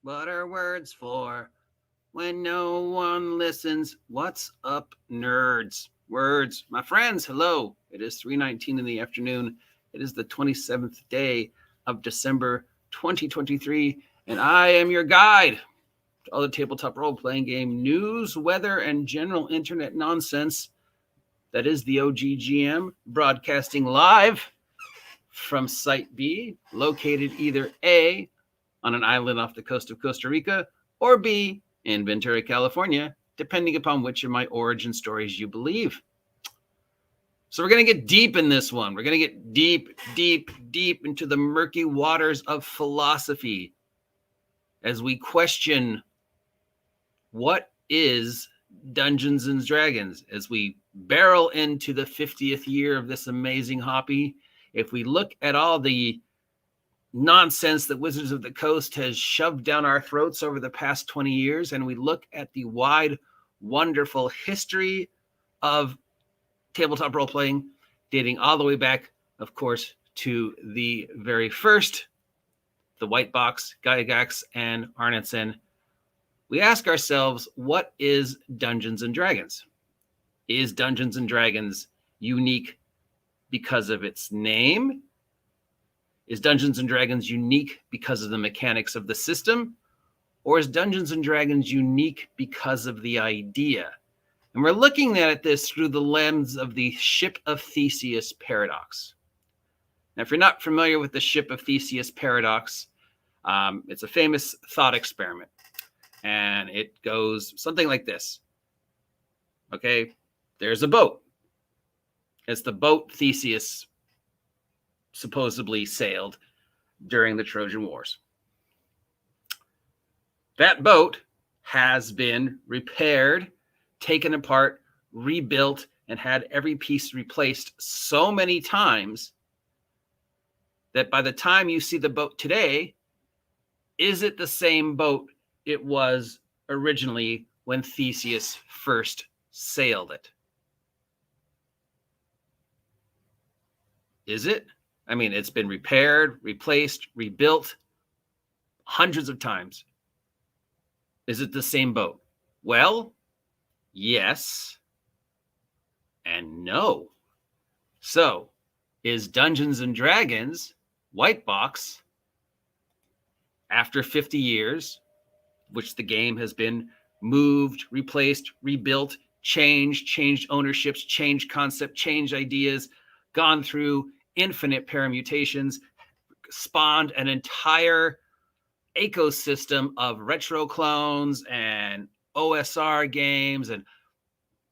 What are words for when no one listens? What's up, nerds? Words. My friends, hello. It is 3:19 in the afternoon. It is the 27th day of December 2023, and I am your guide to all the tabletop role-playing game news, weather, and general internet nonsense. That is the OGGM, broadcasting live from Site B, located either A, on an island off the coast of Costa Rica, or B, in Ventura, California, depending upon which of my origin stories you believe. So we're going to get deep in this one. We're going to get deep into the murky waters of philosophy as we question what is Dungeons and Dragons, as we barrel into the 50th year of this amazing hobby. If we look at all the nonsense that Wizards of the Coast has shoved down our throats over the past 20 years, and we look at the wide, wonderful history of tabletop role-playing, dating all the way back, of course, to the very first, the White Box, Gygax, and Arneson, we ask ourselves, what is Dungeons and Dragons? Is Dungeons and Dragons unique because of its name? Is Dungeons & Dragons unique because of the mechanics of the system? Or is Dungeons & Dragons unique because of the idea? And we're looking at this through the lens of the Ship of Theseus paradox. Now, if you're not familiar with the Ship of Theseus paradox, it's a famous thought experiment. And it goes something like this. Okay, there's a boat. It's the boat Theseus supposedly sailed during the Trojan Wars. That boat has been repaired, taken apart, rebuilt, and had every piece replaced so many times that by the time you see the boat today, is it the same boat it was originally when Theseus first sailed it? Is it? I mean, it's been repaired, replaced, rebuilt hundreds of times. Is it the same boat? Well, yes and no. So, is Dungeons and Dragons White Box, after 50 years, which the game has been moved, replaced, rebuilt, changed ownerships, changed concept, changed ideas, gone through infinite permutations, spawned an entire ecosystem of retro clones and OSR games and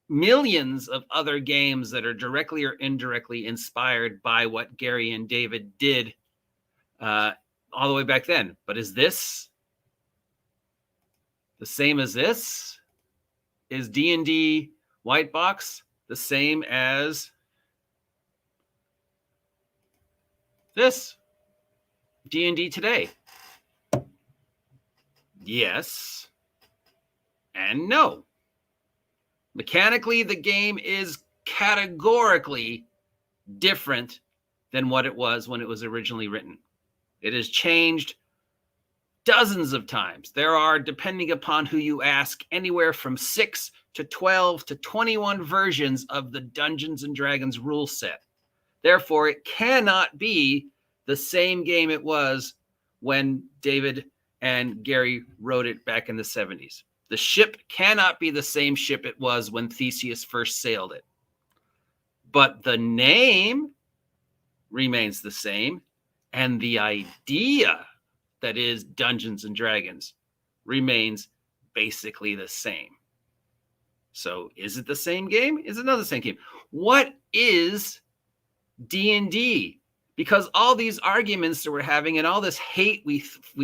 millions of other games that are directly or indirectly inspired by what Gary and David did all the way back then. But is this the same as this? Is D&D White Box the same as this D&D today? Yes and no. Mechanically, the game is categorically different than what it was when it was originally written. It has changed dozens of times. There are, depending upon who you ask, anywhere from 6 to 12 to 21 versions of the Dungeons and Dragons rule set. Therefore, it cannot be the same game it was when David and Gary wrote it back in the 70s. The ship cannot be the same ship it was when Theseus first sailed it. But the name remains the same, and the idea that is Dungeons and Dragons remains basically the same. So is it the same game? Is it not the same game? What is D&D? Because all these arguments that we're having and all this hate we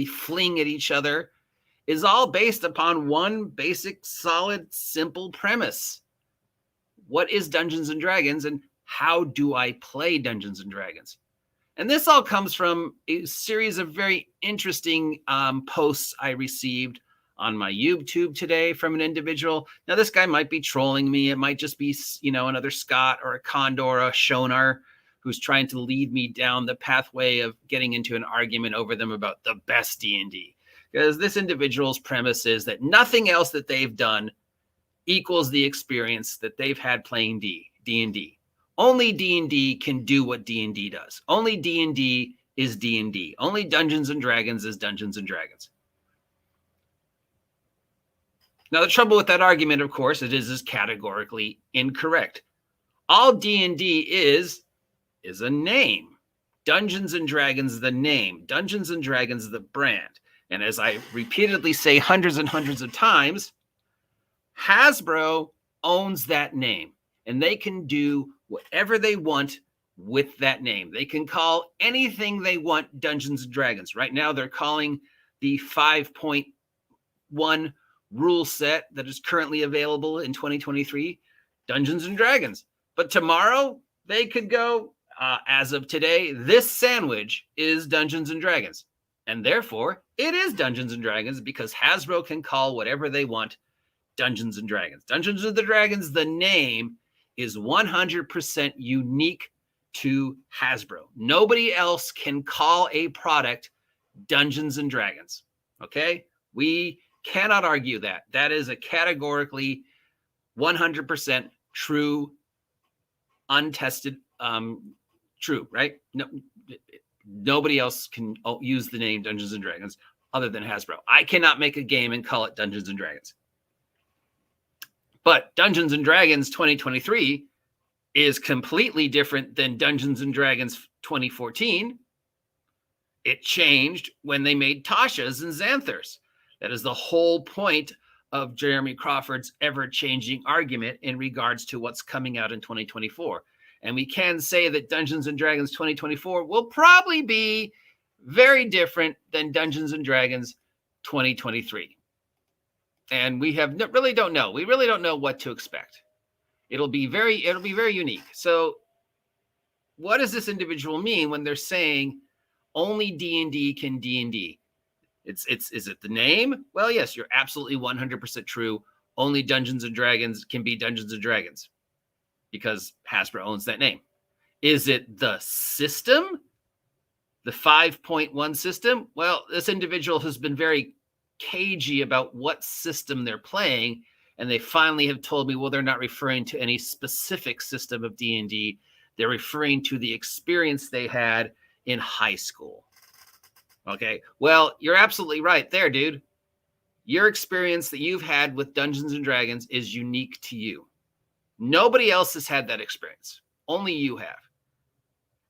fling at each other is all based upon one basic, solid, simple premise. What is Dungeons and Dragons, and how do I play Dungeons and Dragons? And this all comes from a series of very interesting posts I received on my YouTube today from an individual. Now, this guy might be trolling me. It might just be, another Scott or a Condor or a Shonar who's trying to lead me down the pathway of getting into an argument over them about the best D&D. because this individual's premise is that nothing else that they've done equals the experience that they've had playing D&D. Only D&D can do what D&D does. Only D&D is D&D. Only Dungeons and Dragons is Dungeons and Dragons. Now, the trouble with that argument, of course, it is categorically incorrect. All D&D is a name. Dungeons and Dragons, the name. Dungeons and Dragons, the brand. And as I repeatedly say hundreds and hundreds of times, Hasbro owns that name, and they can do whatever they want with that name. They can call anything they want Dungeons and Dragons. Right now, they're calling the 5.1 rule set that is currently available in 2023 Dungeons and Dragons. But tomorrow, they could go, as of today, this sandwich is Dungeons and Dragons. And therefore, it is Dungeons and Dragons because Hasbro can call whatever they want Dungeons and Dragons. Dungeons and Dragons, the name, is 100% unique to Hasbro. Nobody else can call a product Dungeons and Dragons. Okay? We cannot argue that. That is a categorically 100% true, untested, true, right? No, nobody else can use the name Dungeons and Dragons other than Hasbro. I cannot make a game and call it Dungeons and Dragons. But Dungeons and Dragons 2023 is completely different than Dungeons and Dragons 2014. It changed when they made Tasha's and Xanthars. That is the whole point of Jeremy Crawford's ever-changing argument in regards to what's coming out in 2024. And we can say that Dungeons and Dragons 2024 will probably be very different than Dungeons and Dragons 2023. And we really don't know. We really don't know what to expect. It'll be very unique. So what does this individual mean when they're saying only D&D can D&D? Is it the name? Well, yes, you're absolutely 100% true. Only Dungeons and Dragons can be Dungeons and Dragons because Hasbro owns that name. Is it the system? The 5.1 system? Well, this individual has been very cagey about what system they're playing, and they finally have told me, well, they're not referring to any specific system of D&D. They're referring to the experience they had in high school. Okay, well, you're absolutely right there, dude. Your experience that you've had with Dungeons and Dragons is unique to you. Nobody else has had that experience. Only you have.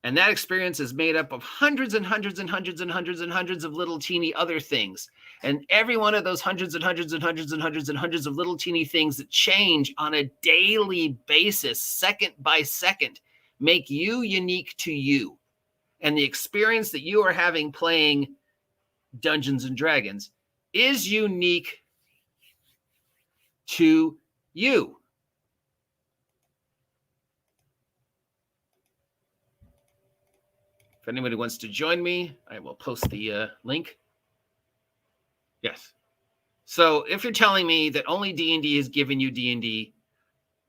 And that experience is made up of hundreds and hundreds and hundreds and hundreds and hundreds of little teeny other things. And every one of those hundreds and hundreds and hundreds and hundreds and hundreds of little teeny things that change on a daily basis, second by second, make you unique to you. And the experience that you are having playing Dungeons and Dragons is unique to you. If anybody wants to join me, I will post the link. Yes. So if you're telling me that only D&D has given you D&D,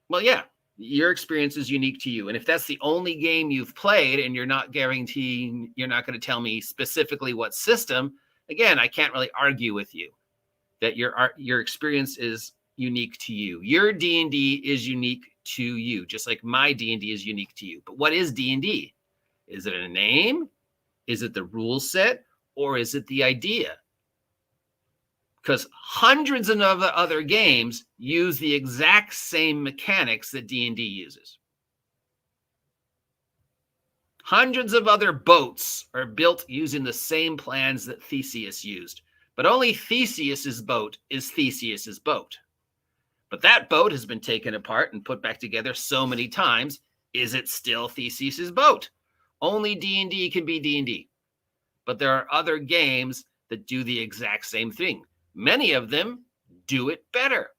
well, yeah, your experience is unique to you. And if that's the only game you've played and you're not guaranteeing, you're not going to tell me specifically what system, again, I can't really argue with you that your experience is unique to you. Your D&D is unique to you, just like my D&D is unique to you. But what is D&D? Is it a name? Is it the rule set? Or is it the idea? Because hundreds of other games use the exact same mechanics that D&D uses. Hundreds of other boats are built using the same plans that Theseus used. But only Theseus's boat is Theseus's boat. But that boat has been taken apart and put back together so many times. Is it still Theseus's boat? Only D&D can be D&D. But there are other games that do the exact same thing. Many of them do it better.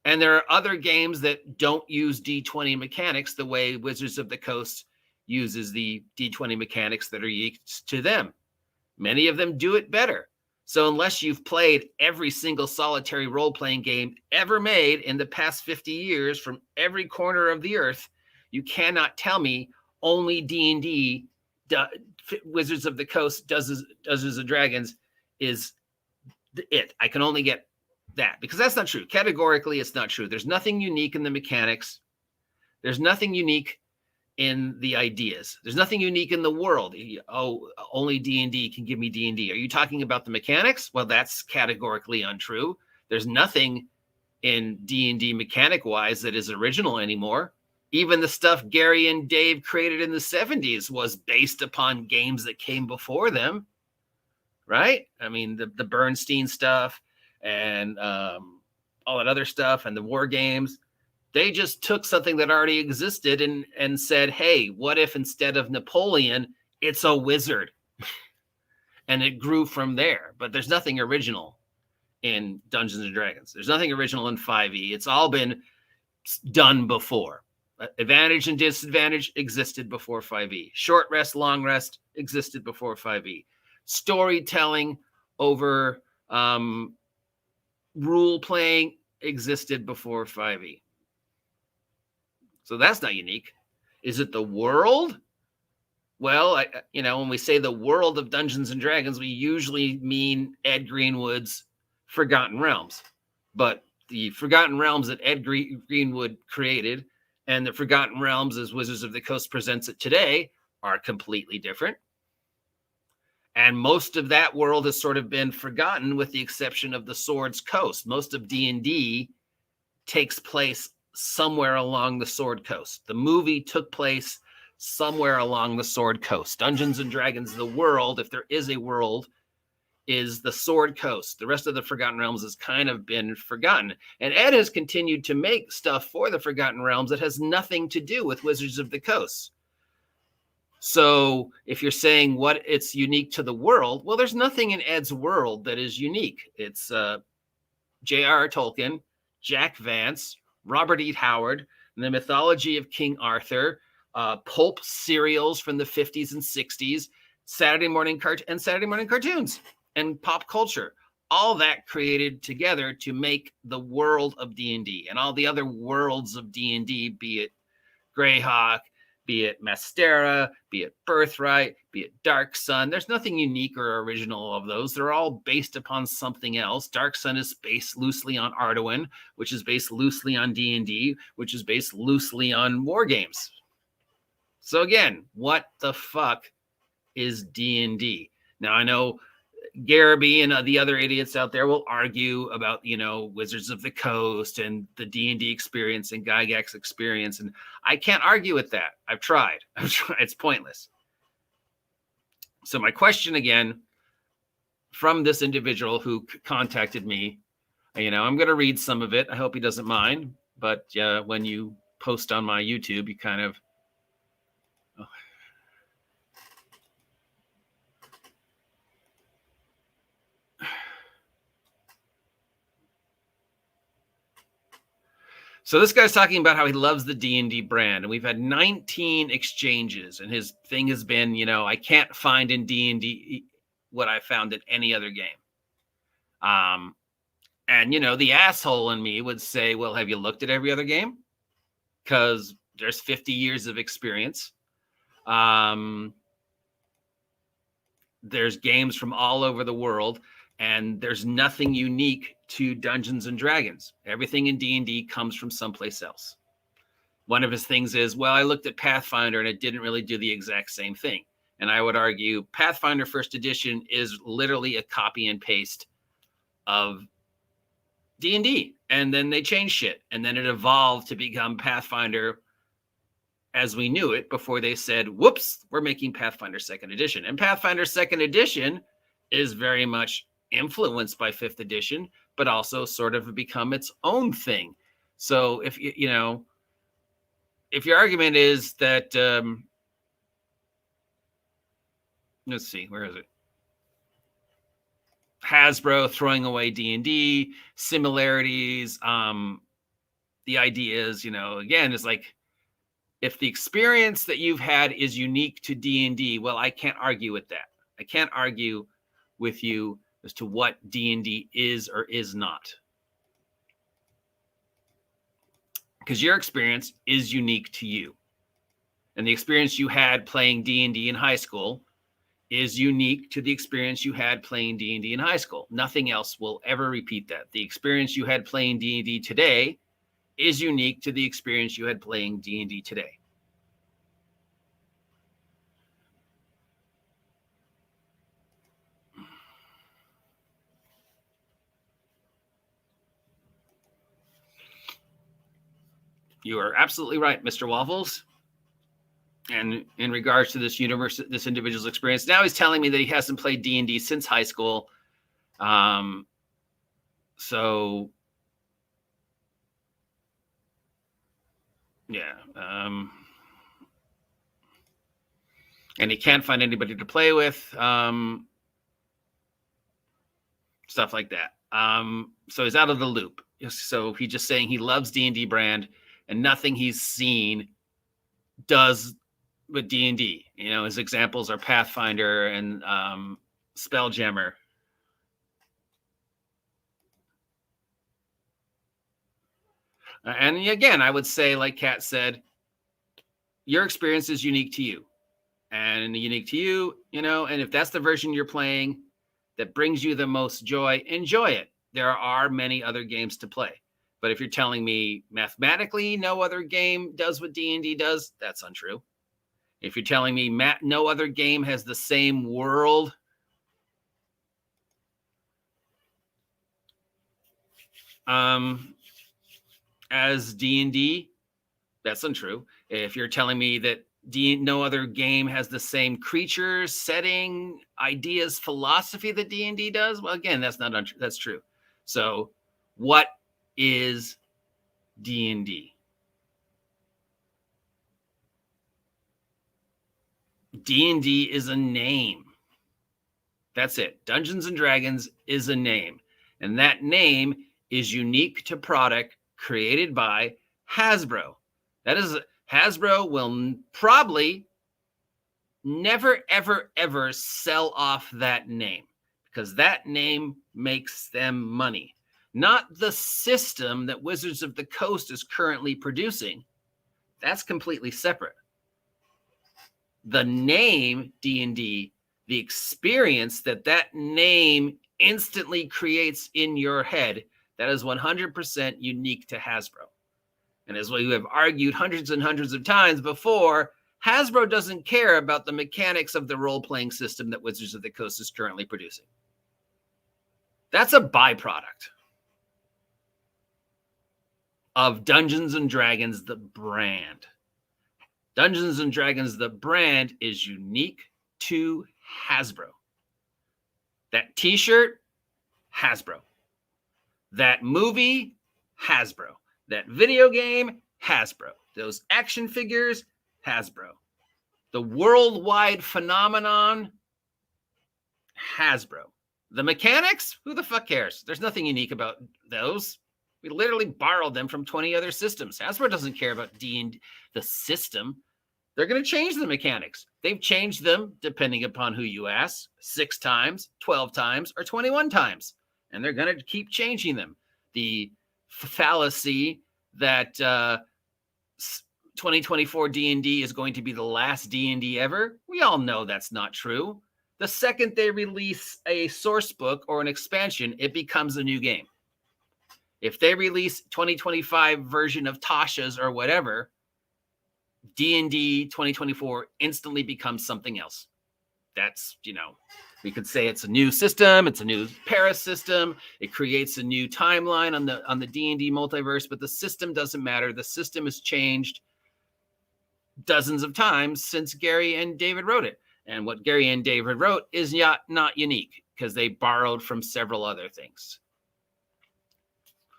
And there are other games that don't use D20 mechanics the way Wizards of the Coast uses the D20 mechanics that are unique to them. Many of them do it better. So unless you've played every single solitary role-playing game ever made in the past 50 years from every corner of the earth, you cannot tell me only D&D, Wizards of the Coast, Dungeons and Dragons is I can only get that, because that's not true. Categorically, it's not true. There's nothing unique in the mechanics. There's nothing unique in the ideas. There's nothing unique in the world. Oh, only D&D can give me D&D. Are you talking about the mechanics? Well, that's categorically untrue. There's nothing in D&D mechanic-wise that is original anymore. Even the stuff Gary and Dave created in the 70s was based upon games that came before them, right? I mean, the Bernstein stuff and all that other stuff and the war games, they just took something that already existed and said, hey, what if instead of Napoleon, it's a wizard? And it grew from there. But there's nothing original in Dungeons and Dragons. There's nothing original in 5e. It's all been done before. Advantage and disadvantage existed before 5e. Short rest, long rest existed before 5e. Storytelling over rule playing existed before 5e. So that's not unique. Is it the world? Well, when we say the world of Dungeons and Dragons, we usually mean Ed Greenwood's Forgotten Realms. But the Forgotten Realms that Ed Greenwood created and the Forgotten Realms as Wizards of the Coast presents it today are completely different. And most of that world has sort of been forgotten with the exception of the Sword's Coast. Most of D&D takes place somewhere along the Sword Coast. The movie took place somewhere along the Sword Coast. Dungeons and Dragons, the world, if there is a world, is the Sword Coast. The rest of the Forgotten Realms has kind of been forgotten. And Ed has continued to make stuff for the Forgotten Realms that has nothing to do with Wizards of the Coast. So if you're saying what it's unique to the world, well, there's nothing in Ed's world that is unique. It's J.R.R. Tolkien, Jack Vance, Robert E. Howard, the mythology of King Arthur, pulp serials from the 50s and 60s, Saturday morning cartoons, and pop culture. All that created together to make the world of D&D, and all the other worlds of D&D, be it Greyhawk, be it Mastera, be it Birthright, be it Dark Sun. There's nothing unique or original of those. They're all based upon something else. Dark Sun is based loosely on Arduin, which is based loosely on D&D, which is based loosely on war games. So again, what the fuck is D&D? Now, I know Garrity and the other idiots out there will argue about, Wizards of the Coast and the D&D experience and Gygax experience. And I can't argue with that. I've tried. It's pointless. So my question again, from this individual who contacted me, I'm going to read some of it. I hope he doesn't mind. But when you post on my YouTube, you kind of, So this guy's talking about how he loves the D&D brand, and we've had 19 exchanges, and his thing has been, I can't find in D&D what I found in any other game. And, the asshole in me would say, well, have you looked at every other game? Because there's 50 years of experience. There's games from all over the world, and there's nothing unique to Dungeons and Dragons. Everything in D&D comes from someplace else. One of his things is, well, I looked at Pathfinder and it didn't really do the exact same thing. And I would argue Pathfinder First Edition is literally a copy and paste of D&D. And then they changed shit. And then it evolved to become Pathfinder as we knew it before they said, whoops, we're making Pathfinder Second Edition. And Pathfinder Second Edition is very much influenced by 5th edition, but also sort of become its own thing. So if if your argument is that let's see, where is it? Hasbro throwing away D&D, similarities, the ideas, again, is like, if the experience that you've had is unique to D&D, well, I can't argue with that. I can't argue with you as to what D&D is or is not. Because your experience is unique to you. And the experience you had playing D&D in high school is unique to the experience you had playing D&D in high school. Nothing else will ever repeat that. The experience you had playing D&D today is unique to the experience you had playing D&D today. You are absolutely right, Mr. Waffles. And in regards to this universe, this individual's experience, now he's telling me that he hasn't played D&D since high school. So yeah. And he can't find anybody to play with. Stuff like that. So he's out of the loop. So he's just saying he loves D&D brand and nothing he's seen does with D&D. You know, his examples are Pathfinder and Spelljammer. And again, I would say, like Kat said, your experience is unique to you. And unique to you, you know, and if that's the version you're playing that brings you the most joy, enjoy it. There are many other games to play. But if you're telling me mathematically no other game does what D&D does, that's untrue. If you're telling me no other game has the same world as D&D, that's untrue. If you're telling me that no other game has the same creatures, setting, ideas, philosophy that D&D does, well, again, that's not untrue. That's true. So what is D&D? D&D is a name. That's it. Dungeons and Dragons is a name. And that name is unique to product created by Hasbro. That is, Hasbro will probably never, ever, ever sell off that name because that name makes them money. Not the system that Wizards of the Coast is currently producing. That's completely separate. The name D&D, the experience that name instantly creates in your head, that is 100% unique to Hasbro. And as we have argued hundreds and hundreds of times before, Hasbro doesn't care about the mechanics of the role-playing system that Wizards of the Coast is currently producing. That's a byproduct of Dungeons and Dragons, the brand. Dungeons and Dragons, the brand, is unique to Hasbro. That t-shirt, Hasbro. That movie, Hasbro. That video game, Hasbro. Those action figures, Hasbro. The worldwide phenomenon, Hasbro. The mechanics, who the fuck cares? There's nothing unique about those. We literally borrowed them from 20 other systems. Hasbro doesn't care about D&D, the system. They're going to change the mechanics. They've changed them, depending upon who you ask, 6 times, 12 times, or 21 times. And they're going to keep changing them. The fallacy that 2024 D&D is going to be the last D&D ever, we all know that's not true. The second they release a source book or an expansion, it becomes a new game. If they release 2025 version of Tasha's or whatever, D&D 2024 instantly becomes something else. That's, you know, we could say it's a new system, it's a new Paris system, it creates a new timeline on the D&D multiverse, but the system doesn't matter. The system has changed dozens of times since Gary and David wrote it. And what Gary and David wrote is not unique because they borrowed from several other things.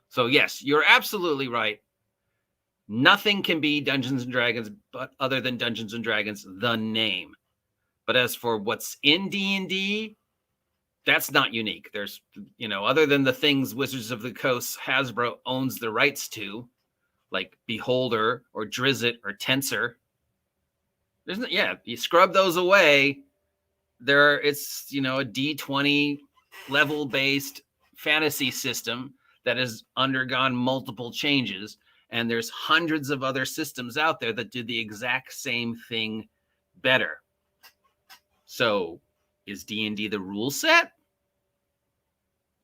So yes, you're absolutely right. Nothing can be Dungeons and Dragons but other than Dungeons and Dragons, the name. But as for what's in D&D, that's not unique. There's, you know, other than the things Wizards of the Coast Hasbro owns the rights to, like Beholder or Drizzt or Tensor. You scrub those away. It's, you know, a D20 level based fantasy system that has undergone multiple changes. And there's hundreds of other systems out there that do the exact same thing better. So Is D&D the rule set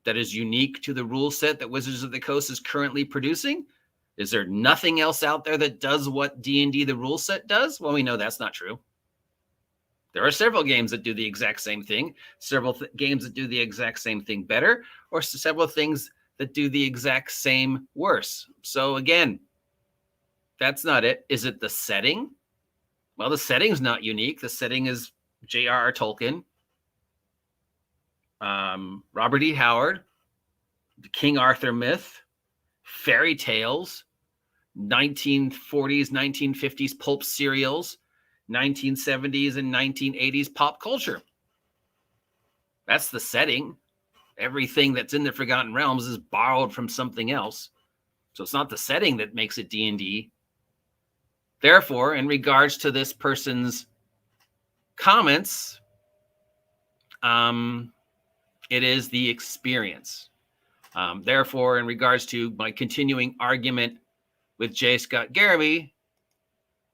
that is unique to the rule set that Wizards of the Coast is currently producing? Is there nothing else out there that does what D&D the rule set does? Well, we know that's not true. There are several games that do the exact same thing, several games that do the exact same thing better, or several things that do the exact same worse. So again, that's not it. Is it the setting? Well, the setting's not unique. The setting is J.R.R. Tolkien, Robert E. Howard, the King Arthur myth, fairy tales, 1940s, 1950s pulp serials, 1970s and 1980s pop culture. That's the setting. Everything that's in the Forgotten Realms is borrowed from something else. So it's not the setting that makes it D&D. Therefore, in regards to this person's comments, it is the experience. Therefore, in regards to my continuing argument with J. Scott Garrity,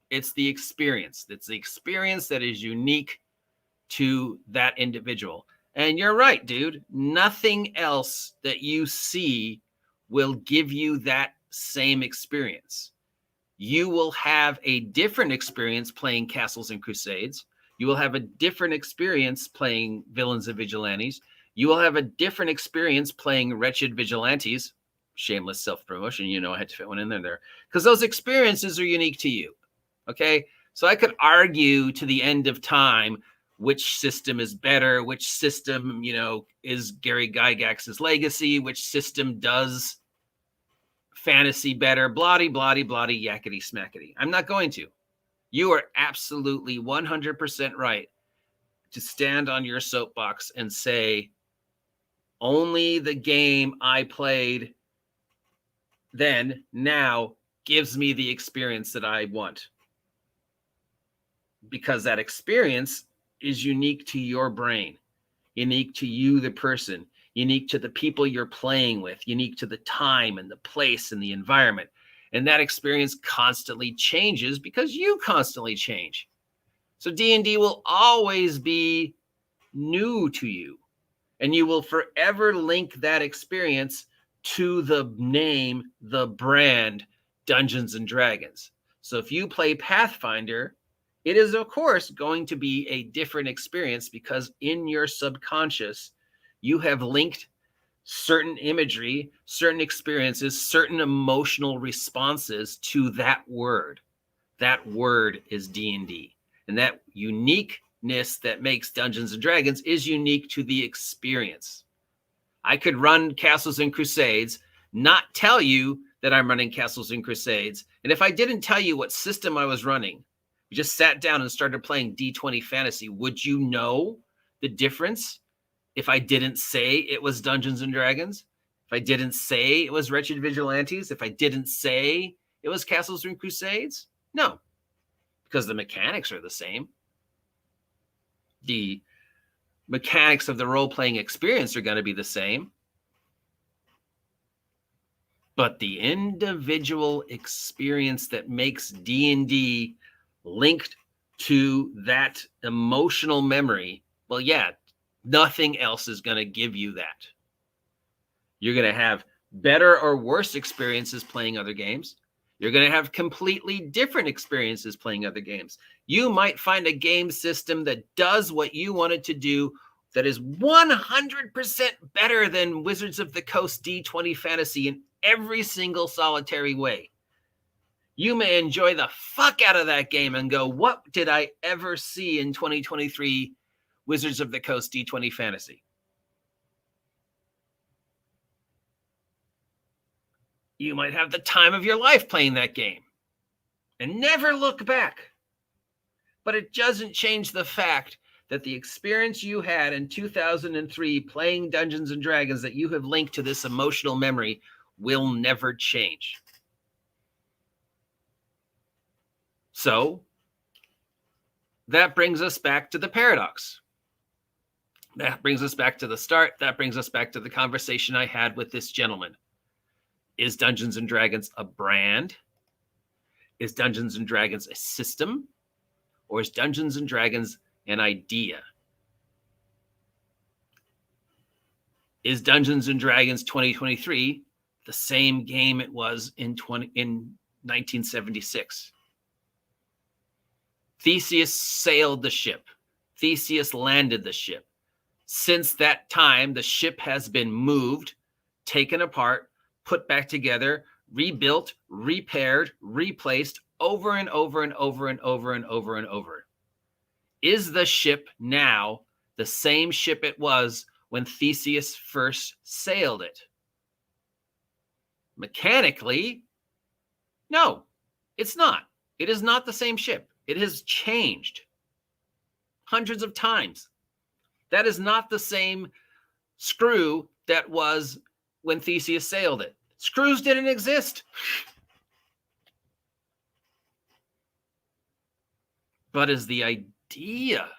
it's the experience. It's the experience that is unique to that individual. And you're right, dude. Nothing else that you see will give you that same experience. You will have a different experience playing Castles and Crusades. You will have a different experience playing Villains and Vigilantes. You will have a different experience playing Wretched Vigilantes. Shameless self-promotion. You know, I had to fit one in there. Because those experiences are unique to you. Okay? So I could argue to the end of time which system is better, which system, you know, is Gary Gygax's legacy, which system does fantasy better, bloody, bloody, bloody, yakety smackety. I'm not going to. You are absolutely 100% right to stand on your soapbox and say, only the game I played then now gives me the experience that I want. Because that experience is unique to your brain, unique to you, the person, unique to the people you're playing with, unique to the time and the place and the environment. And that experience constantly changes because you constantly change. So D&D will always be new to you. And you will forever link that experience to the name, the brand, Dungeons and Dragons. So if you play Pathfinder, it is, of course, going to be a different experience because in your subconscious, you have linked certain imagery, certain experiences, certain emotional responses to that word. That word is D&D. And that uniqueness that makes Dungeons and Dragons is unique to the experience. I could run Castles and Crusades, not tell you that I'm running Castles and Crusades. And if I didn't tell you what system I was running, we just sat down and started playing D20 Fantasy, would you know the difference if I didn't say it was Dungeons and Dragons? If I didn't say it was Wretched Vigilantes? If I didn't say it was Castles and Crusades? No, because the mechanics are the same. The mechanics of the role-playing experience are going to be the same. But the individual experience that makes D&D linked to that emotional memory, well, yeah, nothing else is going to give you that. You're going to have better or worse experiences playing other games. You're going to have completely different experiences playing other games. You might find a game system that does what you want it to do that is 100% better than Wizards of the Coast D20 Fantasy in every single solitary way. You may enjoy the fuck out of that game and go, what did I ever see in 2023 Wizards of the Coast D20 Fantasy? You might have the time of your life playing that game and never look back. But it doesn't change the fact that the experience you had in 2003 playing Dungeons and Dragons that you have linked to this emotional memory will never change. So that brings us back to the paradox. That brings us back to the start. That brings us back to the conversation I had with this gentleman. Is Dungeons and Dragons a brand? Is Dungeons and Dragons a system? Or is Dungeons and Dragons an idea? Is Dungeons and Dragons 2023 the same game it was in 1976? Theseus sailed the ship. Theseus landed the ship. Since that time, the ship has been moved, taken apart, put back together, rebuilt, repaired, replaced over and over and over and over and over and over. Is the ship now the same ship it was when Theseus first sailed it? Mechanically, no, it's not. It is not the same ship. It has changed hundreds of times. That is not the same screw that was when Theseus sailed it. Screws didn't exist. But is the idea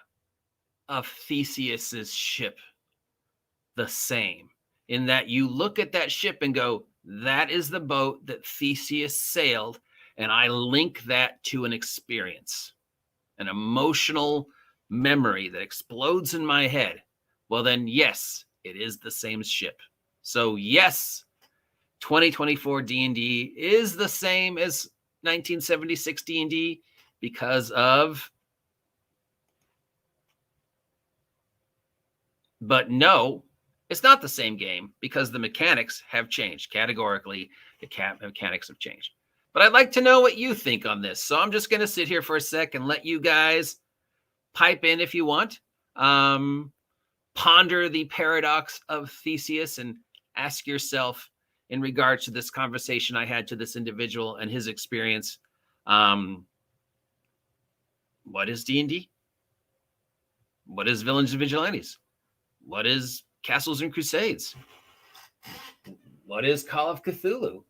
of Theseus's ship the same? In that you look at that ship and go, that is the boat that Theseus sailed, and I link that to an experience, an emotional memory that explodes in my head. Well, then, yes, it is the same ship. So, yes, 2024 D&D is the same as 1976 D&D because of... But no, it's not the same game because the mechanics have changed. Categorically, the mechanics have changed. But I'd like to know what you think on this. So I'm just going to sit here for a sec and let you guys pipe in if you want. Ponder the paradox of Theseus and ask yourself, in regards to this conversation I had to this individual and his experience, what is D&D? What is Villains and Vigilantes? What is Castles and Crusades? What is Call of Cthulhu?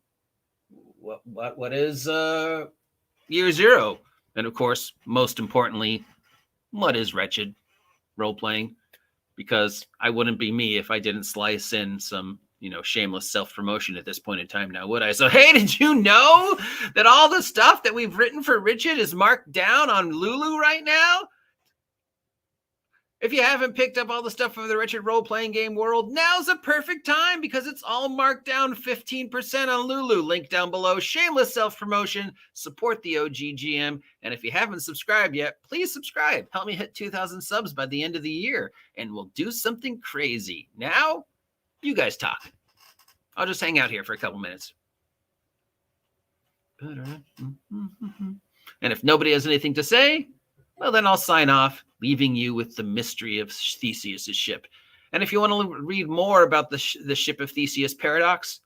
What is Year Zero? And of course, most importantly, what is Wretched role-playing? Because I wouldn't be me if I didn't slice in some, shameless self-promotion at this point in time now, would I? So, hey, did you know that all the stuff that we've written for Wretched is marked down on Lulu right now? If you haven't picked up all the stuff from the Wretched role-playing game world, now's a perfect time because it's all marked down 15% on Lulu. Link down below. Shameless self-promotion. Support the OGGM. And if you haven't subscribed yet, please subscribe. Help me hit 2,000 subs by the end of the year, and we'll do something crazy. Now, you guys talk. I'll just hang out here for a couple minutes. And if nobody has anything to say, well, then I'll sign off, leaving you with the mystery of Theseus's ship. And if you want to read more about the ship of Theseus paradox,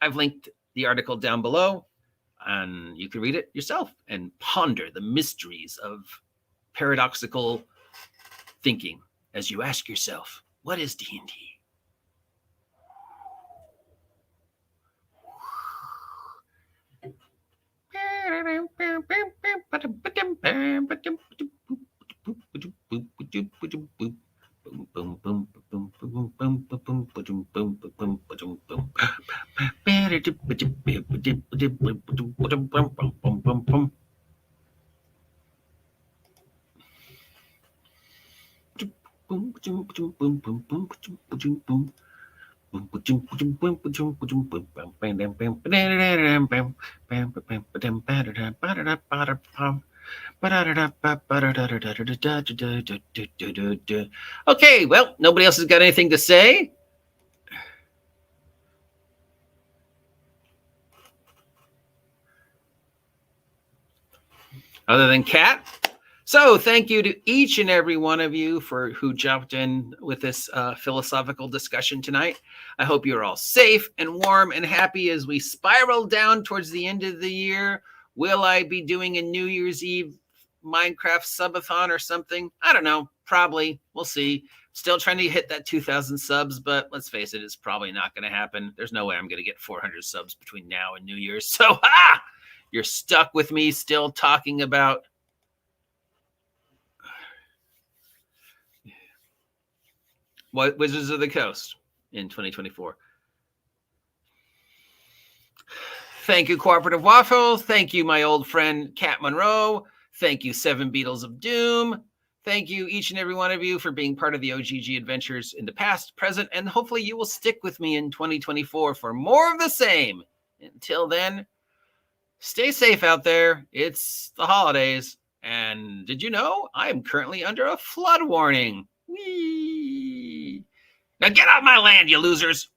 I've linked the article down below, and you can read it yourself and ponder the mysteries of paradoxical thinking as you ask yourself, what is D&D? Okay, well, nobody else has got anything to say. Other than Kat. So thank you to each and every one of you who jumped in with this philosophical discussion tonight. I hope you're all safe and warm and happy as we spiral down towards the end of the year. Will I be doing a New Year's Eve Minecraft subathon or something? I don't know. Probably. We'll see. Still trying to hit that 2,000 subs, but let's face it, it's probably not going to happen. There's no way I'm going to get 400 subs between now and New Year's. So, you're stuck with me still talking about what Wizards of the Coast in 2024. Thank you, Cooperative Waffle. Thank you, my old friend Kat Monroe. Thank you, Seven Beetles of Doom. Thank you, each and every one of you, for being part of the OGG adventures in the past, present, and hopefully you will stick with me in 2024 for more of the same. Until then, stay safe out there. It's the holidays. And did you know I am currently under a flood warning? Whee! Now get off my land, you losers!